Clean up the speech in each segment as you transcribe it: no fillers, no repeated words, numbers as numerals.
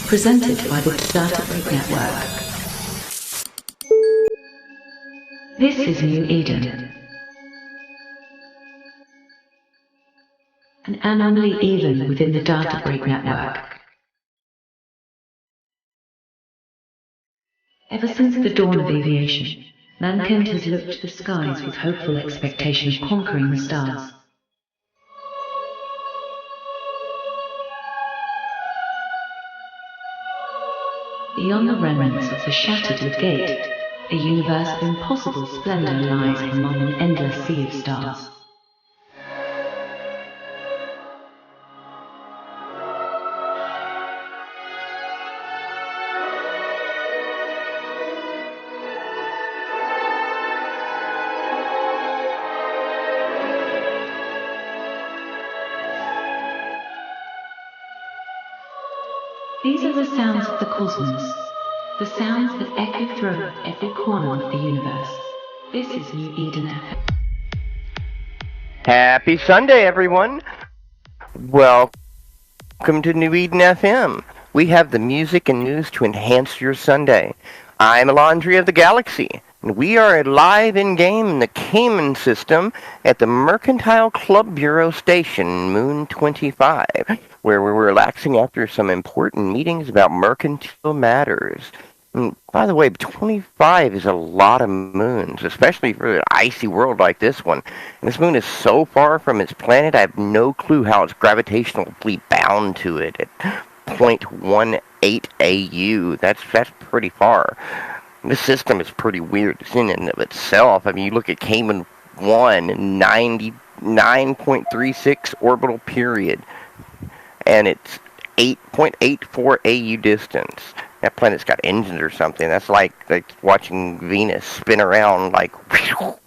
presented by the Data Break Network. This is New Eden. An anomaly even within the Data Break Network. Ever since the dawn of aviation, mankind has looked to the skies with hopeful expectation of conquering the stars. Beyond the remnants of the shattered gate, a universe of impossible splendor lies among an endless sea of stars. These are the sounds of the cosmos, the sounds that echo through every corner of the universe. This is New Eden FM. Happy Sunday, everyone. Welcome to New Eden FM. We have the music and news to enhance your Sunday. I'm Alondri of the Galaxy, and we are live in-game in the Kaimon system at the Mercantile Club Bureau Station, Moon 25, where we're relaxing after some important meetings about mercantile matters. And by the way, 25 is a lot of moons, especially for an icy world like this one. And this moon is so far from its planet, I have no clue how it's gravitationally bound to it at 0.18 AU. That's pretty far. This system is pretty weird in and of itself. I mean, you look at Kaimon 1 and 99.36 orbital period, and it's 8.84 AU distance. That planet's got engines or something. That's like watching Venus spin around like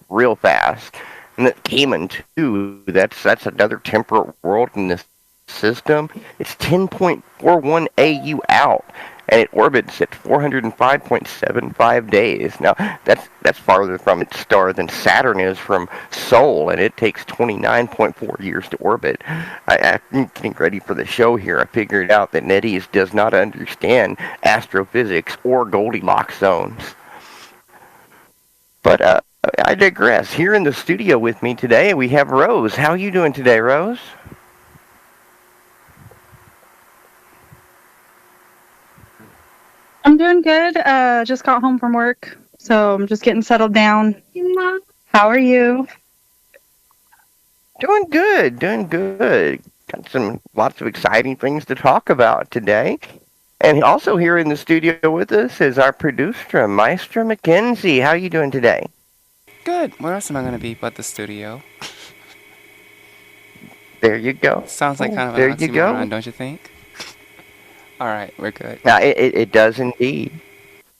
real fast. And that Kaimon 2, that's another temperate world in this system. It's 10.41 AU out, and it orbits at 405.75 days. Now, that's farther from its star than Saturn is from Sol, and it takes 29.4 years to orbit. I'm getting ready for the show here. I figured out that NetEase does not understand astrophysics or Goldilocks zones. But I digress. Here in the studio with me today, we have Rose. How are you doing today, Rose? I'm doing good. Just got home from work, so I'm just getting settled down. How are you? Doing good, doing good. Got lots of exciting things to talk about today. And also here in the studio with us is our producer, Maestra Mackenzie. How are you doing today? Good. Where else am I going to be but the studio? There you go. Sounds like kind of an oxymoron, don't you think? All right, we're good. Now, it does indeed.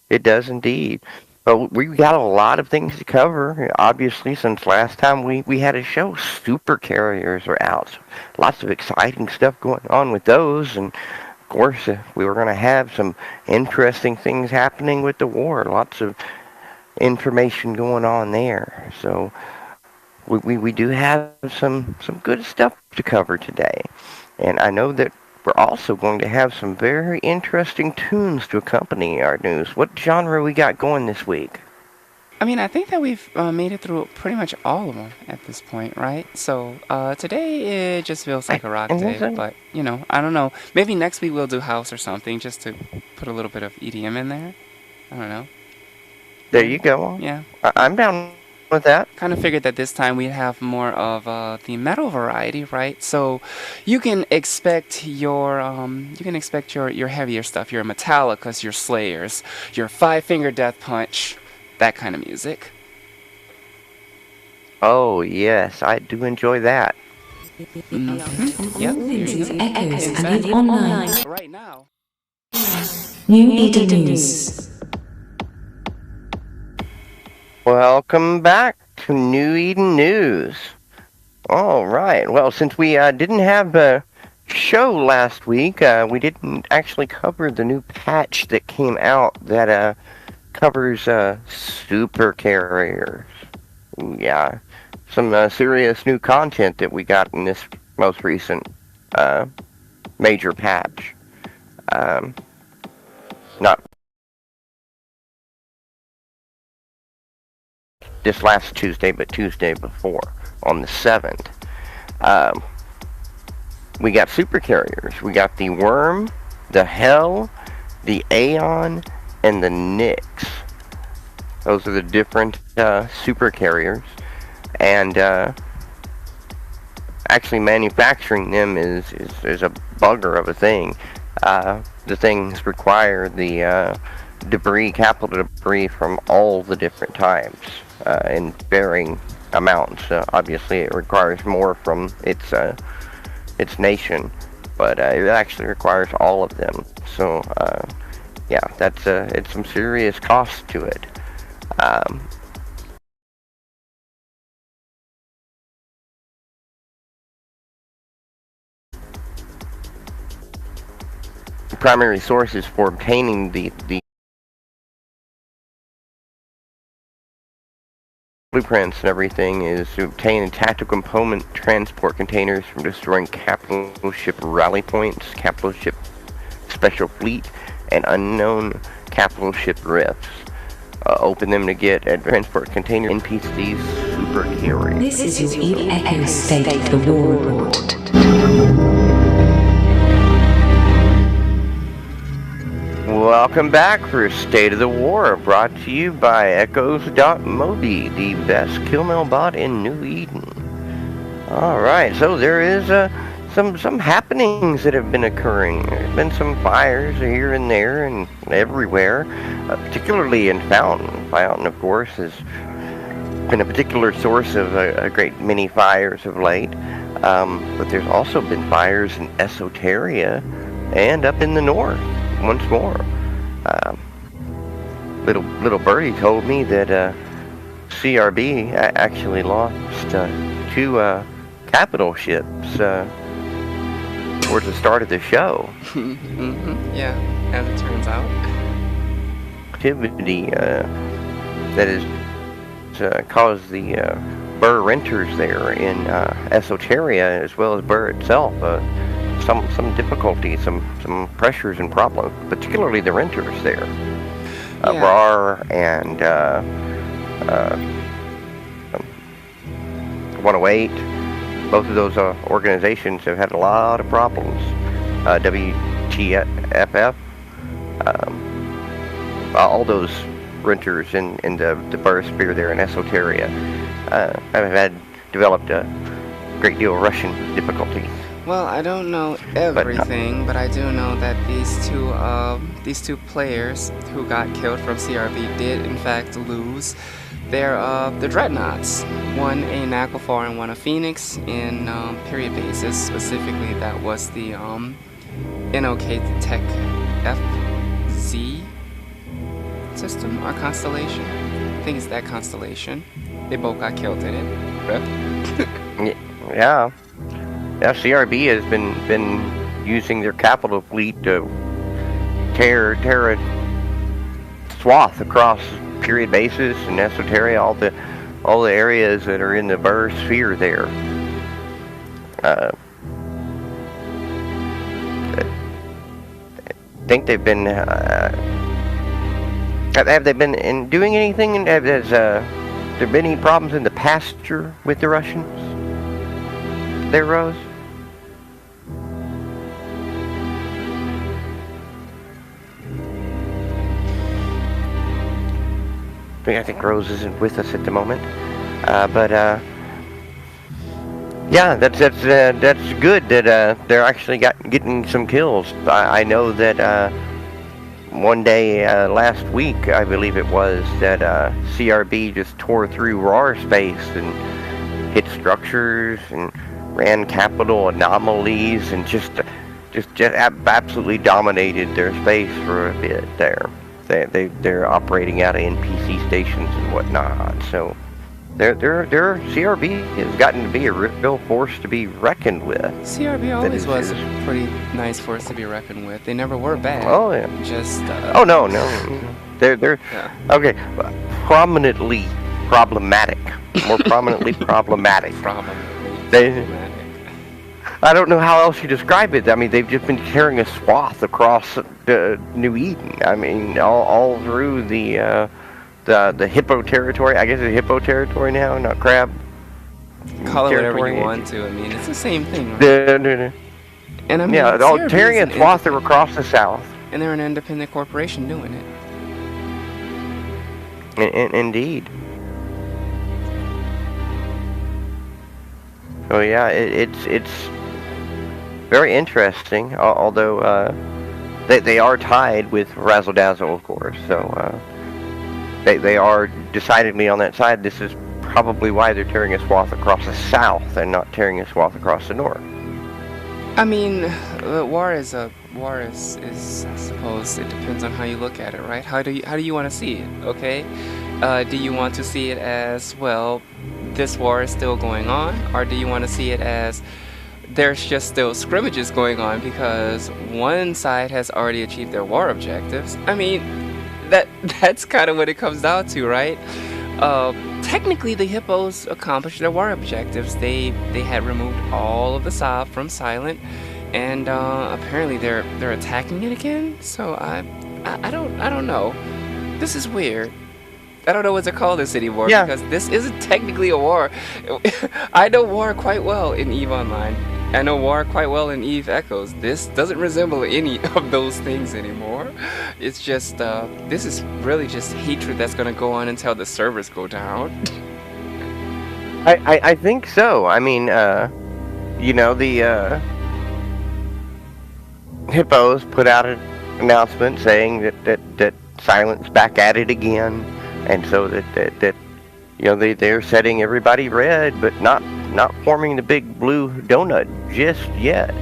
It does indeed. But we've got a lot of things to cover, obviously, since last time we had a show. Super carriers are out. So lots of exciting stuff going on with those. And, of course, we were going to have some interesting things happening with the war. Lots of information going on there. So we do have some good stuff to cover today. And I know that we're also going to have some very interesting tunes to accompany our news. What genre we got going this week? I mean, I think that we've made it through pretty much all of them at this point, right? So today it just feels like a rock day, but, you know, I don't know. Maybe next week we'll do house or something just to put a little bit of EDM in there. I don't know. There you go. Yeah. I'm down with that. Kind of figured that this time we'd have more of the metal variety, right? So you can expect your heavier stuff, your Metallicas, your Slayers, your Five Finger Death Punch, that kind of music. Oh yes, I do enjoy that. Mm-hmm. Yep. Echoes and online Right now. New Eden News. Welcome back to New Eden News. All right. Well, since we didn't have a show last week, we didn't actually cover the new patch that came out that covers super carriers. Yeah, some serious new content that we got in this most recent major patch. not this last Tuesday, but Tuesday before, on the 7th. We got supercarriers. We got the Worm, the Hell, the Aeon, and the Nyx. Those are the different supercarriers. And actually manufacturing them is a bugger of a thing. The things require the capital debris from all the different types in varying amounts. Obviously, it requires more from its nation, but it actually requires all of them. So, yeah, that's it's some serious cost to it. Primary sources for obtaining the blueprints and everything is to obtain tactical component transport containers from destroying capital ship rally points, capital ship special fleet, and unknown capital ship rifts. Open them to get a transport container NPCs super carrier. This is your Eve Echo State of the War Report. Welcome back for State of the War, brought to you by Echoes.mobi, the best kill mail bot in New Eden. Alright, so there is some happenings that have been occurring. There's been some fires here and there and everywhere, particularly in Fountain. Fountain, of course, has been a particular source of a great many fires of late. But there's also been fires in Esoteria and up in the north once more. Little birdie told me that CRB actually lost 2 capital ships towards the start of the show. Yeah, as it turns out. Activity that has caused the Burr renters there in Esoteria, as well as Burr itself, some difficulty, some pressures and problems, particularly the renters there. RAR and 108, both of those organizations have had a lot of problems. WTFF, all those renters in the Burr sphere there in Esoteria have developed a great deal of Russian difficulty. Well, I don't know everything, but I do know that these two players who got killed from CRB did in fact lose their dreadnoughts. One a Naglfar and one a Phoenix in period bases. Specifically, that was the NOK Tech FZ system or constellation. I think it's that constellation. They both got killed in it. Rip. Yeah. Yeah, CRB has been using their capital fleet to tear a swath across period bases and Esoteria, all the areas that are in the Burr sphere there. I think they've been. Have they been doing anything? Has there been any problems in the pasture with the Russians? There, Rose? I think Rose isn't with us at the moment, but yeah, that's good that they're actually getting some kills. I know that one day last week, I believe it was, that CRB just tore through RAR space and hit structures and ran capital anomalies and just absolutely dominated their space for a bit there. They're operating out of NPC stations and whatnot, so their CRB has gotten to be a real force to be reckoned with. CRB always was a pretty nice force to be reckoned with. They never were bad. Oh yeah. Just oh no. They're yeah. Okay. Prominently problematic. More prominently problematic. Prominently They problematic. I don't know how else you describe it. I mean, they've just been tearing a swath across New Eden. I mean, all through the hippo territory. I guess it's hippo territory now, not crab. Call it whatever you want to. I mean, it's the same thing, right? And I mean, yeah, all tearing a swath across the south. And they're an independent corporation doing it. Indeed. So yeah, it's very interesting. Although they are tied with Razzle Dazzle, of course. So they are decidedly on that side. This is probably why they're tearing a swath across the south and not tearing a swath across the north. I mean, war is I suppose it depends on how you look at it, right? How do you want to see it? Okay, do you want to see it as, well, this war is still going on, or do you want to see it as there's just still scrimmages going on because one side has already achieved their war objectives? I mean, that's kind of what it comes down to, right? Technically, the hippos accomplished their war objectives. They had removed all of the Saab from Silent, and apparently they're attacking it again. So I don't know. This is weird. I don't know what to call this anymore, because this isn't technically a war. I know war quite well in EVE Online. I know war quite well in EVE Echoes. This doesn't resemble any of those things anymore. It's just, this is really just hatred that's gonna go on until the servers go down. I think so. I mean, you know, the hippos put out an announcement saying that Silent's back at it again, and so that you know, they're setting everybody red, but not forming the big blue donut just yet.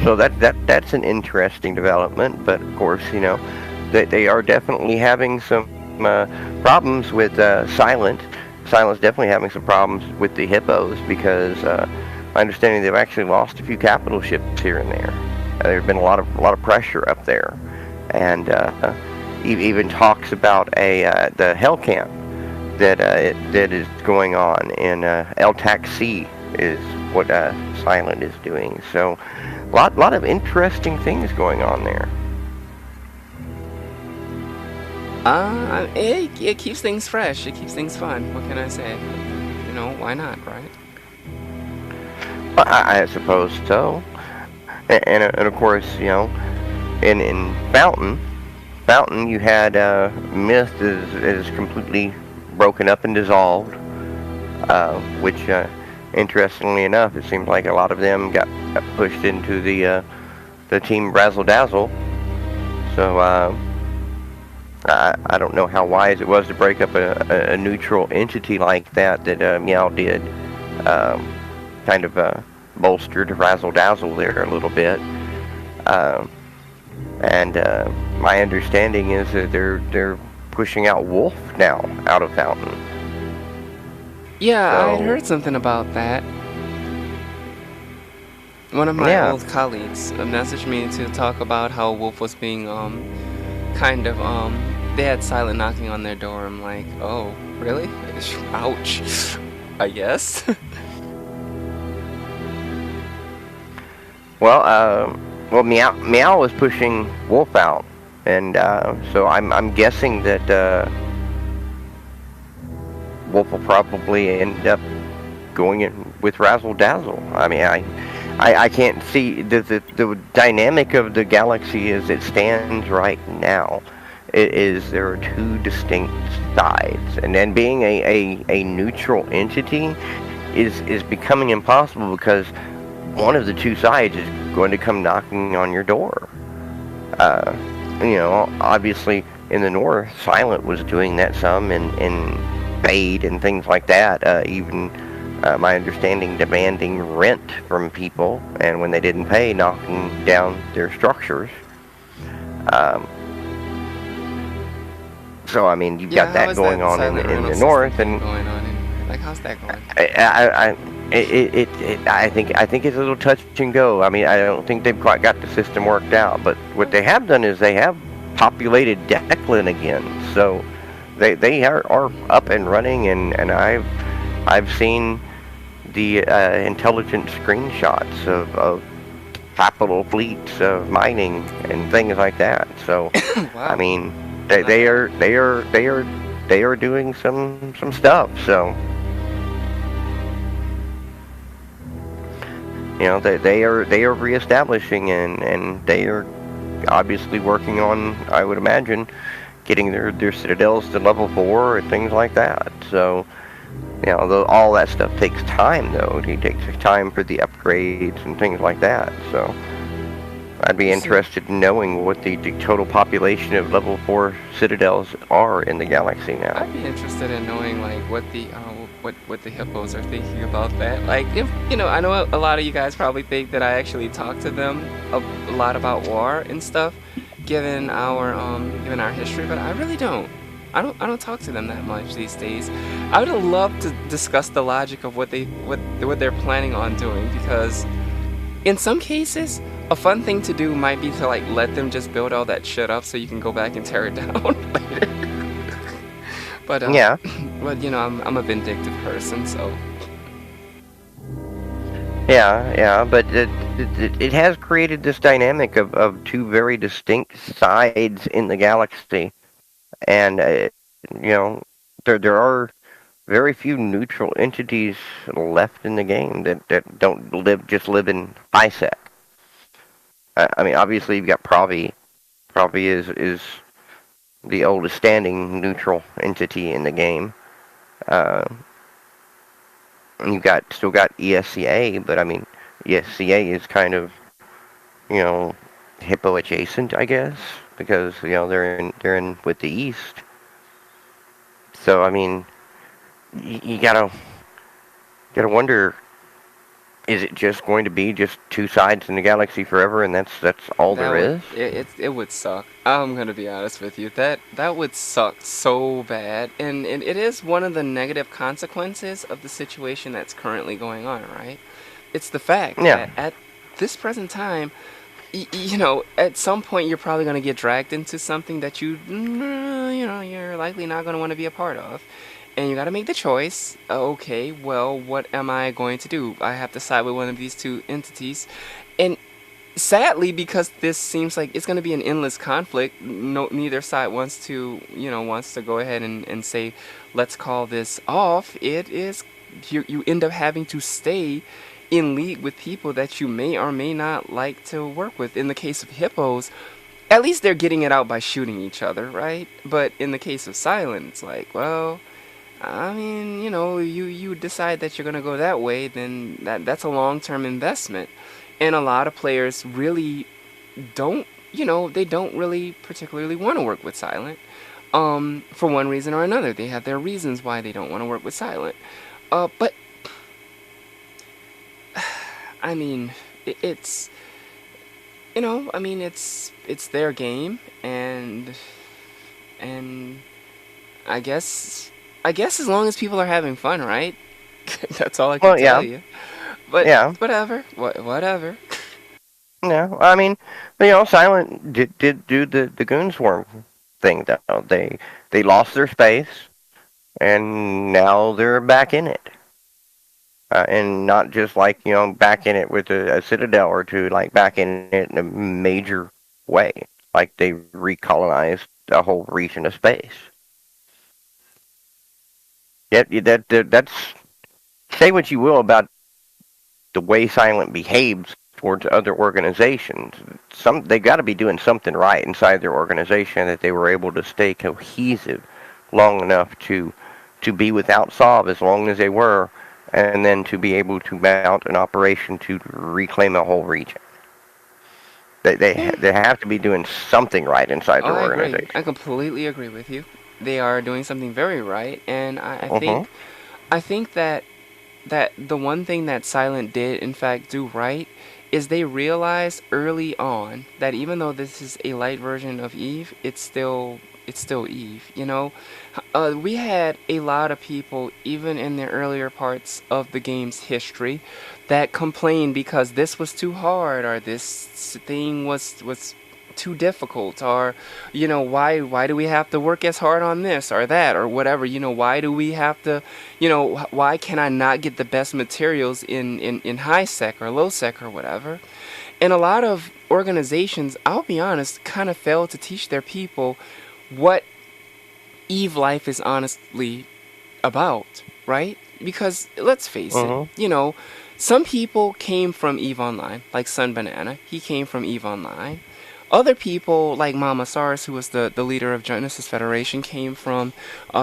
So that's an interesting development. But of course, you know, they are definitely having some problems with Silent. Silent's definitely having some problems with the hippos because my understanding they've actually lost a few capital ships here and there. There's been a lot of pressure up there, and even talks about the Hell Camp that is going on in El Taxi is what Silent is doing. So a lot of interesting things going on there. It keeps things fresh. It keeps things fun. What can I say? You know, why not, right? Well, I suppose so. And of course, you know, in Fountain, you had Myth is completely broken up and dissolved, which interestingly enough, it seems like a lot of them got pushed into the team Razzle Dazzle. So I don't know how wise it was to break up a neutral entity like that Meow did. Kind of bolstered Razzle Dazzle there a little bit. And my understanding is that they're pushing out Wolf now out of Fountain. Yeah, so, I had heard something about that. One of my old colleagues messaged me to talk about how Wolf was being they had Silent knocking on their door. I'm like, oh, really? Ouch. I guess. Well, Meow was pushing Wolf out, and so I'm guessing that Wolf will probably end up going in with Razzle Dazzle. I mean, I can't see the dynamic of the galaxy as it stands right now. There are two distinct sides, and then being a neutral entity is becoming impossible because one of the two sides is going to come knocking on your door. You know, obviously in the north, Silent was doing that some in Fade and things like that. Even my understanding, demanding rent from people, and when they didn't pay, knocking down their structures. So I mean, you've got that going on in the north, and going on like, how's that going? I think it's a little touch and go. I mean, I don't think they've quite got the system worked out. But what they have done is they have populated Declan again, so they are up and running, and I've seen the intelligent screenshots of capital fleets of mining and things like that. So, I Wow. mean, they, Not they bad. are they are they are they are doing some stuff. So, they are reestablishing and they are obviously working on, I would imagine, getting their citadels to level 4 and things like that. So, all that stuff takes time, though. It takes time for the upgrades and things like that. So, I'd be You see, interested in knowing what the total population of level 4 citadels are in the galaxy now. I'd be interested in knowing like what the hippos are thinking about that. Like, if I know a lot of you guys probably think that I actually talk to them a lot about war and stuff, given our history, but I really don't. I don't talk to them that much these days. I would love to discuss the logic of what they're planning on doing, because in some cases, a fun thing to do might be to like let them just build all that shit up so you can go back and tear it down later. But Yeah, but I'm a vindictive person, so yeah, but it has created this dynamic of two very distinct sides in the galaxy, and you know, there are very few neutral entities left in the game that don't live in ISEC. I mean, obviously you've got Pravi. Pravi is the oldest standing neutral entity in the game. Uh, and you've still got ESCA, but I mean, ESCA is kind of, you know hippo adjacent, I guess, because they're in with the East. So I mean, you gotta wonder, is it just going to be just two sides in the galaxy forever, and that's all that there would is? it would suck. I'm gonna be honest with you. That would suck so bad, and it is one of the negative consequences of the situation that's currently going on, right? It's the fact Yeah. that at this present time, at some point you're probably going to get dragged into something that you're likely not going to want to be a part of. And you got to make the choice. Okay, well, what am I going to do? I have to side with one of these two entities. And sadly, because this seems like it's going to be an endless conflict, neither side wants to go ahead and say, let's call this off. It is you end up having to stay in league with people that you may or may not like to work with. In the case of hippos, at least they're getting it out by shooting each other, right? But in the case of Silent, it's like, well, I mean, you decide that you're gonna go that way, then that's a long-term investment, and a lot of players really don't, they don't really particularly want to work with Silent, for one reason or another. They have their reasons why they don't want to work with Silent, but I mean, it's I mean, it's their game, and I guess I guess as long as people are having fun, right? That's all I can Well, tell yeah, you. But yeah, whatever, whatever. yeah. I mean, Silent did do the Goonswarm thing, though. They lost their space, and now they're back in it. And not just like, back in it with a citadel or two, like back in it in a major way. Like they recolonized a whole region of space. Yet that's, say what you will about the way Silent behaves towards other organizations. They got to be doing something right inside their organization, that they were able to stay cohesive long enough to be without Sov as long as they were, and then to be able to mount an operation to reclaim a whole region. They they, Yeah. they have to be doing something right inside Oh, their I agree. organization. I completely agree with you. They are doing something very right, and I Hmm. think that the one thing that Silent did in fact do right is they realized early on that even though this is a light version of Eve, it's still Eve. We had a lot of people even in the earlier parts of the game's history that complained because this was too hard, or this thing was too difficult, or why do we have to work as hard on this or that or whatever, why do we have to, why can I not get the best materials in high sec or low sec or whatever. And a lot of organizations, I'll be honest, kind of fail to teach their people what Eve life is honestly about, right? Because let's face it, some people came from Eve Online, like Sun Banana. He came from Eve Online. Other people, like Mama Sars, who was the leader of Genesis Federation, came from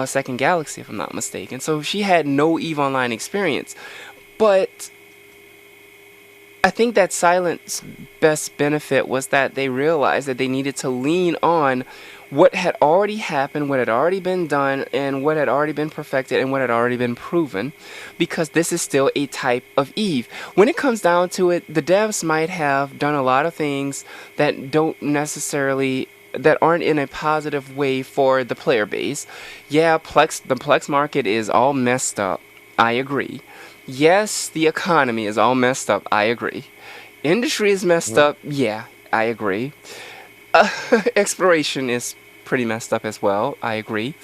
Second Galaxy, if I'm not mistaken. So she had no Eve Online experience. But I think that Silent's best benefit was that they realized that they needed to lean on what had already happened, what had already been done, and what had already been perfected, and what had already been proven, because this is still a type of Eve. When it comes down to it, the devs might have done a lot of things that aren't in a positive way for the player base. Yeah, the Plex market is all messed up. I agree. Yes, the economy is all messed up. I agree. Industry is messed up. Yeah, I agree. Exploration is pretty messed up as well. I agree.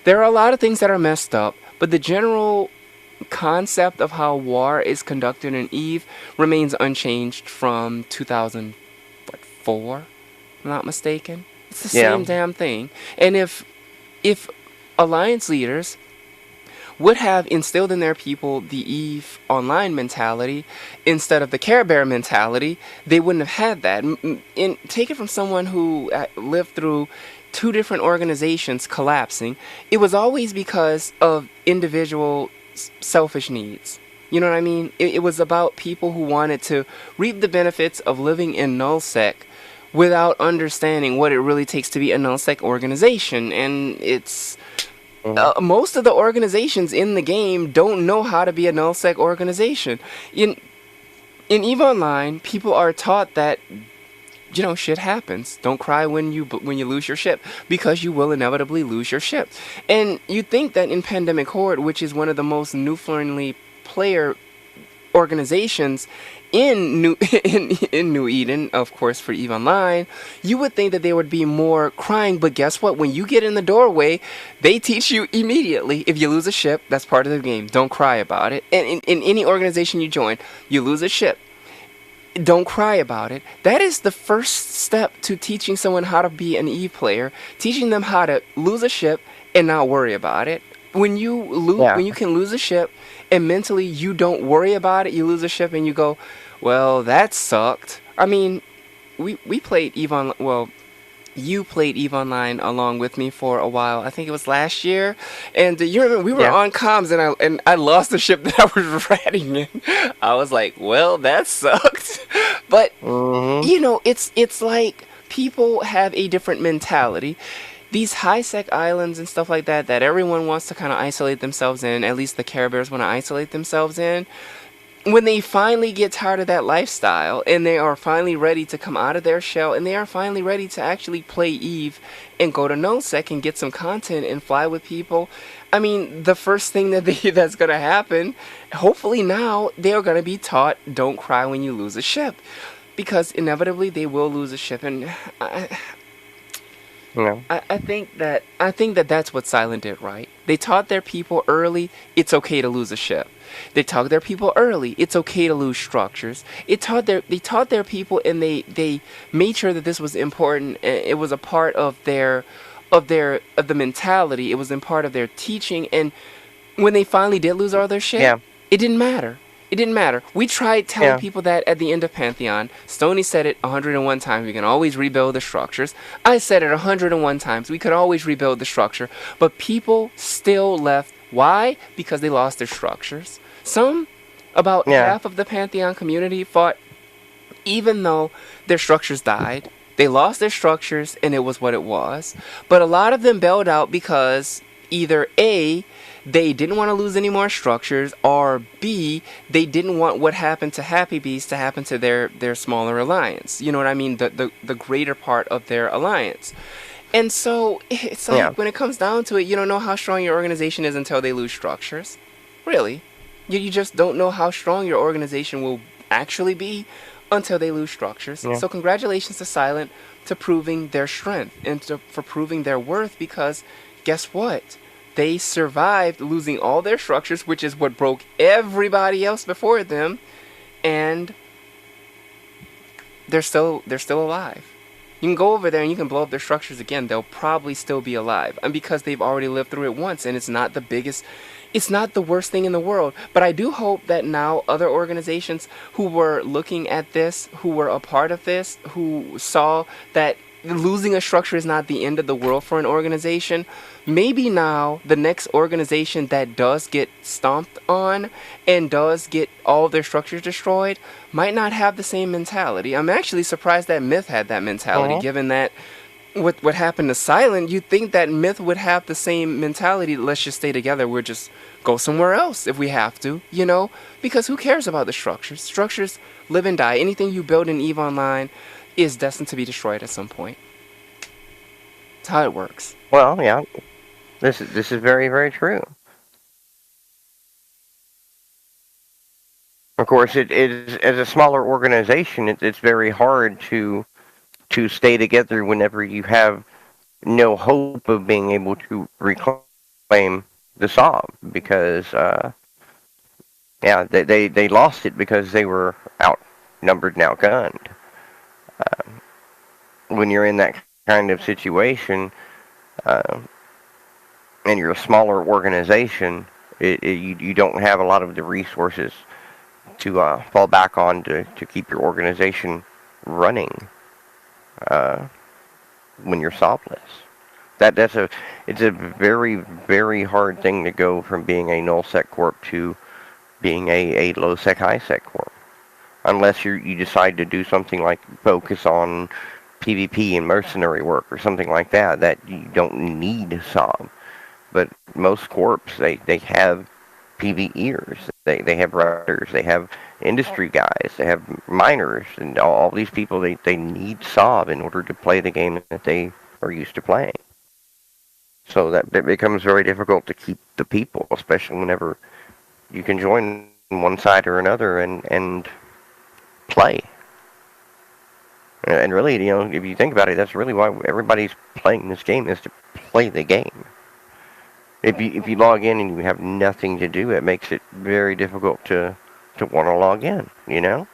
There are a lot of things that are messed up, but the general concept of how war is conducted in Eve remains unchanged from 2004, if I'm not mistaken. It's the same damn thing. And if Alliance leaders would have instilled in their people the Eve Online mentality instead of the Care Bear mentality, they wouldn't have had that. And take it from someone who lived through 2 different organizations collapsing. It was always because of individual selfish needs. You know what I mean? It was about people who wanted to reap the benefits of living in nullsec without understanding what it really takes to be a nullsec organization. And it's most of the organizations in the game don't know how to be a nullsec organization. In EVE Online, people are taught that, shit happens. Don't cry when you lose your ship, because you will inevitably lose your ship. And you think that in Pandemic Horde, which is one of the most new-friendly player organizations in New Eden, of course, for EVE Online, you would think that they would be more crying, but guess what? When you get in the doorway, they teach you immediately, if you lose a ship, that's part of the game. Don't cry about it. And in any organization you join, you lose a ship, don't cry about it. That is the first step to teaching someone how to be an EVE player, teaching them how to lose a ship and not worry about it. When you can lose a ship and mentally you don't worry about it, you lose a ship and you go, well, that sucked. I mean, we played EVE Online, well, you played EVE Online along with me for a while. I think it was last year, and you remember we were on comms, and I lost the ship that I was riding in. I was like, well, that sucked. But it's like people have a different mentality. These high-sec islands and stuff like that everyone wants to kind of isolate themselves in, at least the Care Bears want to isolate themselves in, when they finally get tired of that lifestyle and they are finally ready to come out of their shell and they are finally ready to actually play Eve and go to nullsec and get some content and fly with people, I mean, the first thing that's going to happen, hopefully now, they're going to be taught, don't cry when you lose a ship. Because inevitably they will lose a ship, and I think that that's what Silent did right. They taught their people early, it's okay to lose a ship. They taught their people early, it's okay to lose structures. They taught their people, and they made sure that this was important. It was a part of the mentality. It was a part of their teaching. And when they finally did lose all their shit, it didn't matter. It didn't matter. We tried telling people that at the end of Pantheon. Stoney said it 101 times. We can always rebuild the structures. I said it 101 times. We could always rebuild the structure. But people still left. Why? Because they lost their structures. About half of the Pantheon community fought, even though their structures died. They lost their structures, and it was what it was. But a lot of them bailed out because either A, they didn't want to lose any more structures, or B, they didn't want what happened to Happy Bees to happen to their smaller alliance. You know what I mean? The greater part of their alliance. And so, it's like, when it comes down to it, you don't know how strong your organization is until they lose structures. Really. You just don't know how strong your organization will actually be until they lose structures. So congratulations to Silent to proving their strength and for proving their worth, because guess what? They survived losing all their structures, which is what broke everybody else before them, and they're still alive. You can go over there and you can blow up their structures again. They'll probably still be alive. And because they've already lived through it once, and it's not the worst thing in the world. But I do hope that now other organizations who were looking at this, who were a part of this, who saw that losing a structure is not the end of the world for an organization, maybe now the next organization that does get stomped on and does get all their structures destroyed might not have the same mentality. I'm actually surprised that Myth had that mentality, given that what happened to Silent, you'd think that Myth would have the same mentality. Let's just stay together. We'll just go somewhere else if we have to, because who cares about the structures? Structures live and die. Anything you build in EVE Online is destined to be destroyed at some point. That's how it works. Well, yeah, this is very, very true. Of course, it is, as a smaller organization, it's very hard to stay together whenever you have no hope of being able to reclaim the Sob, because they lost it because they were outnumbered and outgunned. When you're in that kind of situation, and you're a smaller organization, you don't have a lot of the resources to fall back on to keep your organization running when you're Sobless. It's a very, very hard thing to go from being a null-sec corp to being a low-sec, high-sec corp. Unless you decide to do something like focus on PvP and mercenary work or something like that you don't need Sob. But most corps, they have PvEers, they have writers, they have industry guys, they have miners, and all these people, they need Sob in order to play the game that they are used to playing. So that it becomes very difficult to keep the people, especially whenever you can join one side or another and play. And really, if you think about it, that's really why everybody's playing this game, is to play the game. If you log in and you have nothing to do, it makes it very difficult to want to log in, Yeah,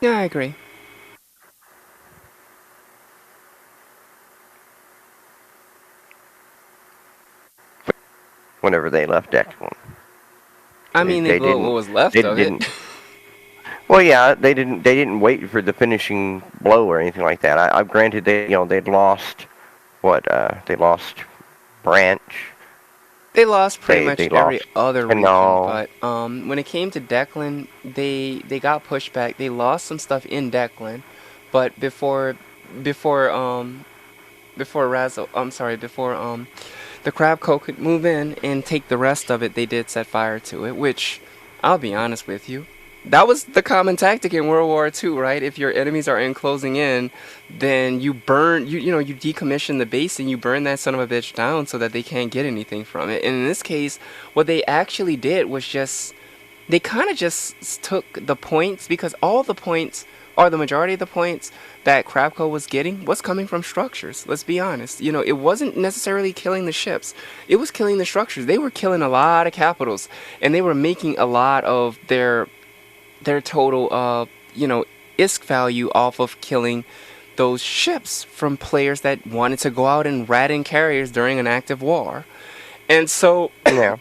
I agree. Whenever they left Declan. I mean, they blew what was left of it. Well, yeah, they didn't wait for the finishing blow or anything like that. I've granted they'd lost they lost Branch. They lost pretty much every other region, but when it came to Declan, they got pushed back. They lost some stuff in Declan, but before the Crab Co could move in and take the rest of it, they did set fire to it, which, I'll be honest with you, that was the common tactic in World War II, right? If your enemies are closing in, then you burn, you decommission the base and you burn that son of a bitch down so that they can't get anything from it. And in this case, what they actually did was they kind of just took the points, because all the points, or the majority of the points that Crabco was getting was coming from structures. Let's be honest. It wasn't necessarily killing the ships. It was killing the structures. They were killing a lot of capitals, and they were making a lot of their total, ISK value off of killing those ships from players that wanted to go out and rat in carriers during an active war. And so, yeah.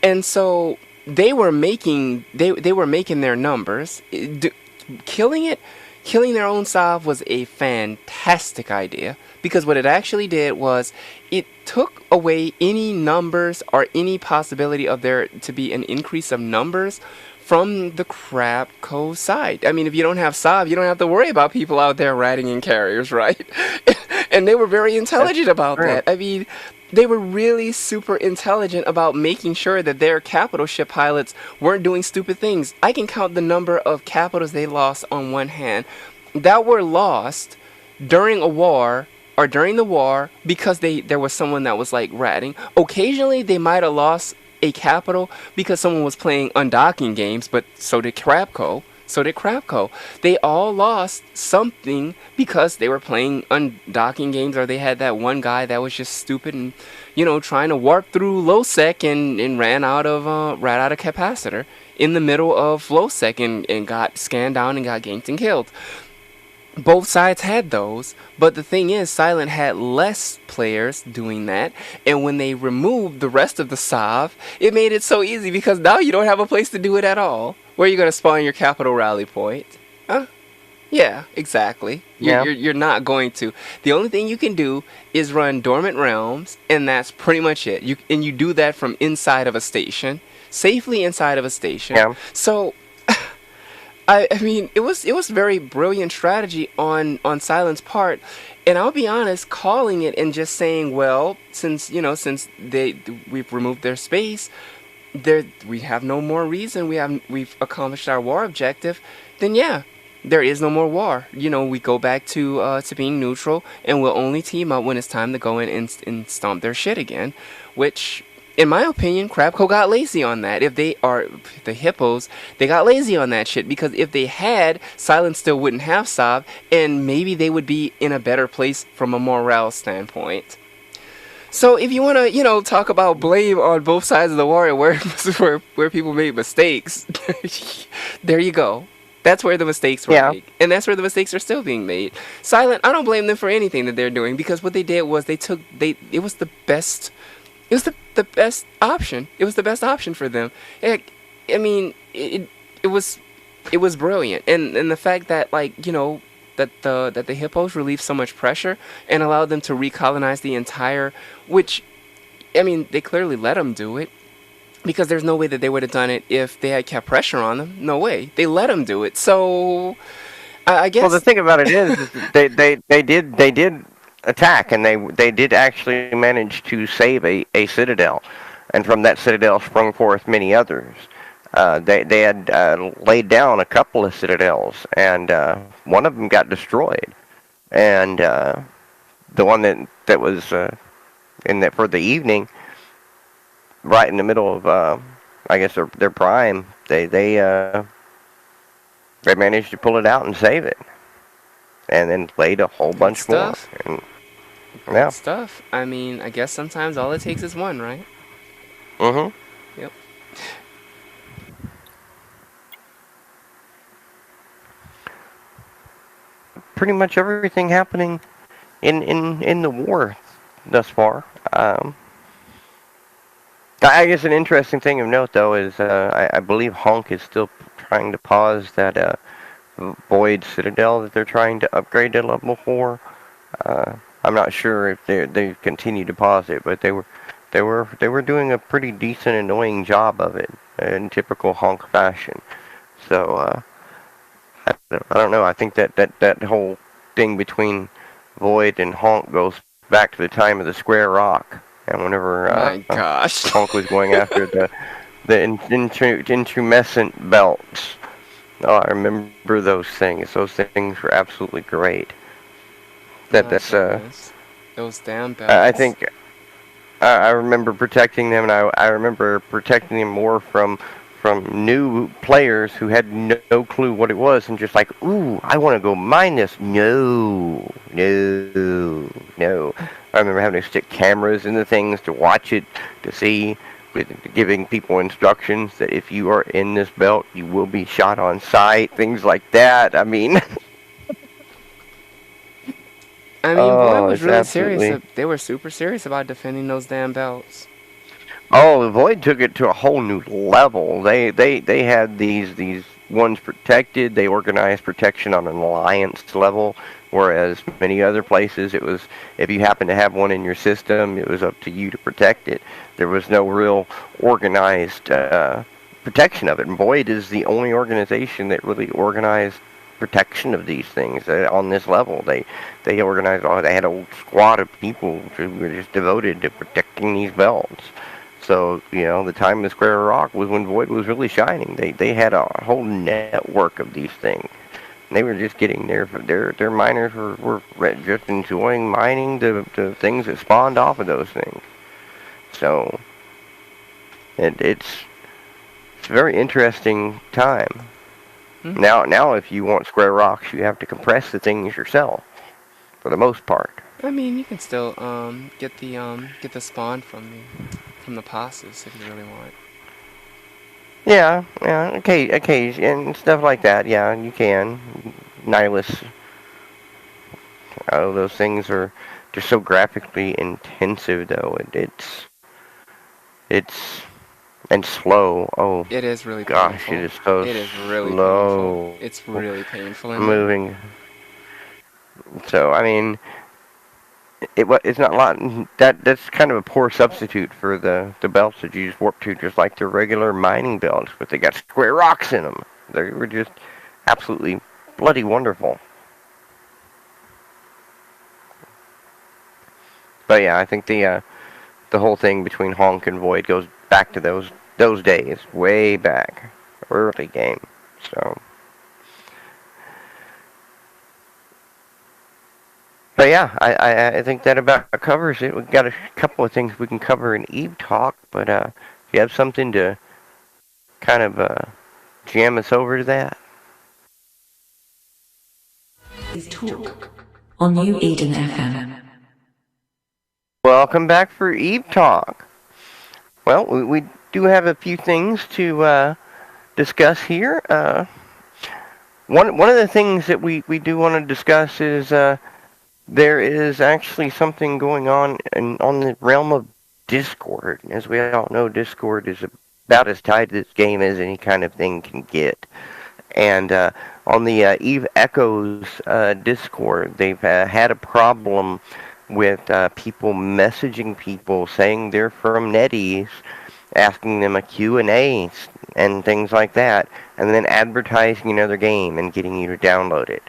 And so they were making their numbers. Killing their own Sav was a fantastic idea, because what it actually did was it took away any numbers or any possibility of there to be an increase of numbers from the Crab Co side. I mean, if you don't have Sav, you don't have to worry about people out there riding in carriers, right? And they were very intelligent about that. I mean, they were really super intelligent about making sure that their capital ship pilots weren't doing stupid things. I can count the number of capitals they lost on one hand that were lost during a war or during the war because there was someone that was like ratting. Occasionally, they might have lost a capital because someone was playing undocking games, but so did Crabco. So did Crapco. They all lost something because they were playing undocking games, or they had that one guy that was just stupid and, trying to warp through low sec and ran out of capacitor in the middle of low sec and got scanned down and got ganked and killed. Both sides had those, but the thing is, Silent had less players doing that, and when they removed the rest of the SOV, it made it so easy because now you don't have a place to do it at all. Where are you going to spawn your capital rally point? Huh? Yeah, exactly. You're not going to. The only thing you can do is run Dormant Realms, and that's pretty much it. You do that from inside of a station, safely inside of a station. Yeah. So I mean, it was very brilliant strategy on Silent's part, and I'll be honest, calling it and just saying, well, since we've removed their space, we have no more reason. We've accomplished our war objective. Then yeah, there is no more war. We go back to being neutral, and we'll only team up when it's time to go in and stomp their shit again, which, in my opinion, Crapco got lazy on that. If they are the Hippos, they got lazy on that shit, because if they had, Silent still wouldn't have Sob, and maybe they would be in a better place from a morale standpoint. So if you want to, talk about blame on both sides of the war and where people made mistakes, there you go. That's where the mistakes were made. And that's where the mistakes are still being made. Silent, I don't blame them for anything that they're doing, because what they did was it was the best. It was the best option. It was the best option for them. It was brilliant, and the fact that that the Hippos relieved so much pressure and allowed them to recolonize the entire, which, they clearly let them do it, because there's no way that they would have done it if they had kept pressure on them. No way. They let them do it. So I guess. Well, the thing about it is they did attack, and they did actually manage to save a citadel, and from that citadel sprung forth many others. They had laid down a couple of citadels, and one of them got destroyed, and the one that was for the evening, right in the middle of I guess their prime, they managed to pull it out and save it, and then laid a whole bunch more. And, Good stuff. I guess sometimes all it takes is one, right? Mm-hmm. Yep. Pretty much everything happening in the war thus far. I guess an interesting thing of note, though, is I believe Honk is still trying to pause that Void Citadel that they're trying to upgrade to level 4. I'm not sure if they continue to pause it, but they were doing a pretty decent, annoying job of it in typical Honk fashion. So I don't know. I think that whole thing between Void and Honk goes back to the time of the Square Rock, and whenever Honk was going after the intumescent belts. Oh, I remember those things. Those things were absolutely great. That's those damn belts. I think I remember protecting them, and I remember protecting them more from new players who had no clue what it was, and just like, ooh, I want to go mine this. No. I remember having to stick cameras in the things to watch it, to see, giving people instructions that if you are in this belt, you will be shot on sight, things like that. Void was really serious. They were super serious about defending those damn belts. Oh, Void took it to a whole new level. They had these ones protected. They organized protection on an alliance level, whereas many other places it was, if you happen to have one in your system, it was up to you to protect it. There was no real organized protection of it. And Void is the only organization that really organized protection of these things on this level. They organized they had a squad of people who were just devoted to protecting these belts. So, the time of Square Rock was when Void was really shining. They had a whole network of these things. And they were just getting their miners were just enjoying mining the things that spawned off of those things. So it's a very interesting time. Hmm. Now, if you want square rocks, you have to compress the things yourself, for the most part. I mean, you can still get the spawn from the passes if you really want. Yeah, okay, and stuff like that. Yeah, you can. Nihilus, those things are just so graphically intensive, though. It's and slow. Oh It is really gosh, it painful. is so It is really painful. slow It's really painful in there. moving. So I mean, it's not a lot. That's kind of a poor substitute for the belts that you just warp to, just like the regular mining belts, but they got square rocks in them. They were just absolutely bloody wonderful. But yeah, I think the whole thing between Honk and Void goes back to those days, way back, early game. So, but yeah, I think that about covers it. We've got a couple of things we can cover in Eve Talk, but if you have something to kind of jam us over to that. Is Talk on New Eden FM. Welcome back for Eve Talk. Well, we do have a few things to discuss here. One of the things that we do want to discuss is there is actually something going on on the realm of Discord. As we all know, Discord is about as tied to this game as any kind of thing can get. And on the Eve Echoes Discord, they've had a problem with people messaging people saying they're from NetEase, asking them a Q&A and things like that, and then advertising another game and getting you to download it.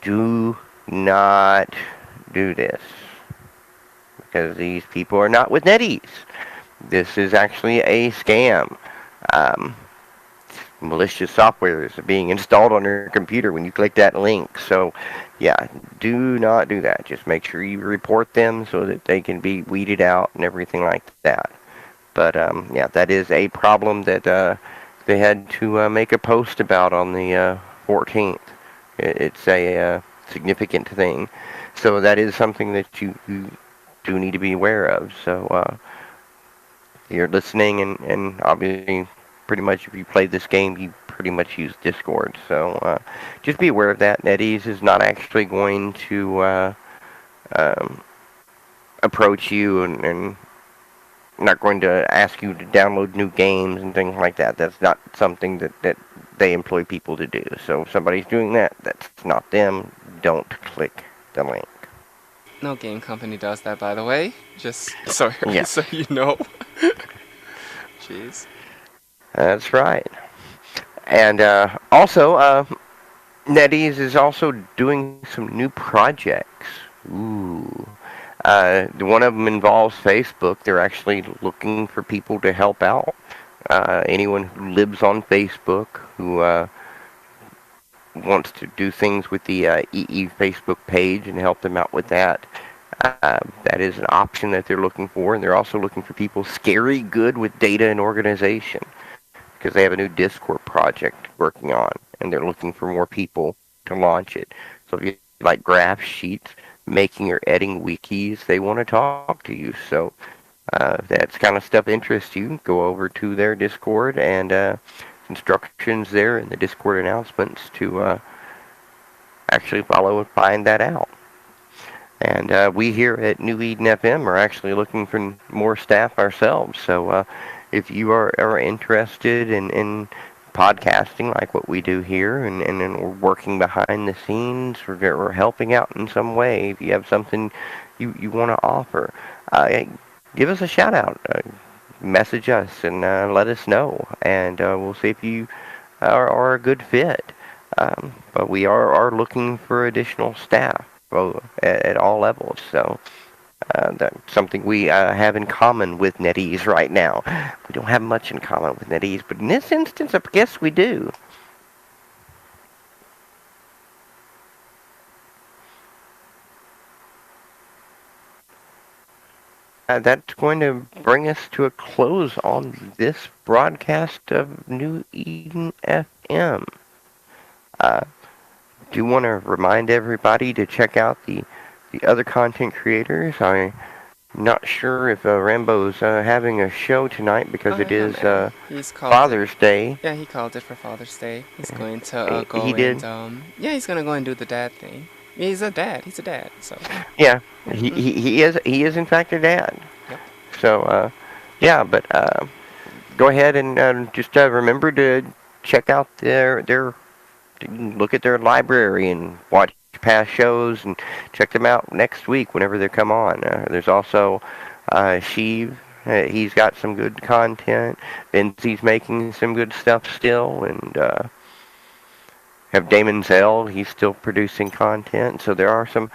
Do not do this, because these people are not with NetEase. This is actually a scam. Malicious software is being installed on your computer when you click that link. So, yeah, do not do that. Just make sure you report them so that they can be weeded out and everything like that. But, yeah, that is a problem that they had to make a post about on the 14th. It's a significant thing. So that is something that you do need to be aware of. So, you're listening, and obviously, pretty much if you play this game, you pretty much use Discord. So just be aware of that. NetEase is not actually going to approach you and not going to ask you to download new games and things like that. That's not something that they employ people to do. So if somebody's doing that, that's not them. Don't click the link. No game company does that, by the way. Just so Yeah. so you know. Jeez. That's right. And also, NetEase is also doing some new projects. Ooh. One of them involves Facebook. They're actually looking for people to help out. Anyone who lives on Facebook, who wants to do things with the EE Facebook page and help them out with that. That is an option that they're looking for, and they're also looking for people scary good with data and organization, because they have a new Discord project working on, and they're looking for more people to launch it. So if you like graph sheets, making or editing wikis, they want to talk to you. So if that kind of stuff interests you, go over to their Discord, and instructions there in the Discord announcements to actually follow and find that out. And we here at New Eden FM are actually looking for more staff ourselves. So if you are interested in podcasting like what we do here, and we're working behind the scenes, we're helping out in some way, if you have something you want to offer, give us a shout out. Message us and let us know, and we'll see if you are a good fit. But we are looking for additional staff at all levels. So that's something we have in common with NetEase right now. We don't have much in common with NetEase, but in this instance, I guess we do. That's going to bring us to a close on this broadcast of New Eden FM. Uh, do want to remind everybody to check out the other content creators. I'm not sure if Rambo's having a show tonight because it is He's called Father's Day. Yeah, he called it for Father's Day. He's going to go He did. yeah, he's gonna go and do the dad thing. Yeah, he's a dad. He's a dad. So. Yeah, he is in fact a dad. Yep. So yeah, but go ahead and just remember to check out their look at their library and watch past shows and check them out next week whenever they come on. There's also Sheev. He's got some good content. Vince's making some good stuff still, and have Damon Zell. He's still producing content. So there are some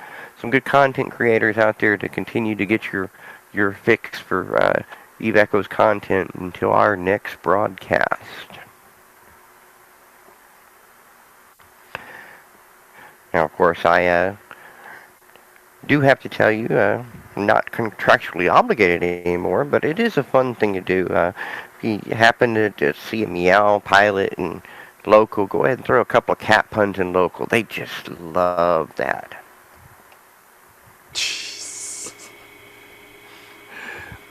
good content creators out there to continue to get your fix for Eve Echo's content until our next broadcast. Now, of course, I do have to tell you, I'm not contractually obligated anymore, but it is a fun thing to do. If you happen to see a Meow pilot and local, go ahead and throw a couple of cat puns in local. They just love that.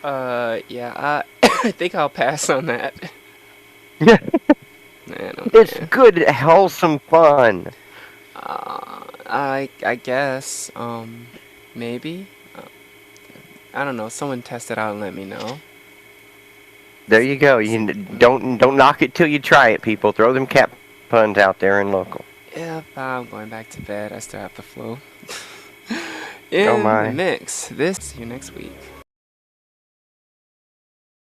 Yeah, I think I'll pass on that. It's good, wholesome fun. I guess, maybe. I don't know. Someone test it out and let me know. There you go. You don't knock it till you try it, people. Throw them cat puns out there in local. Yeah, I'm going back to bed. I still have the flu. Oh my. In the mix. See you next week.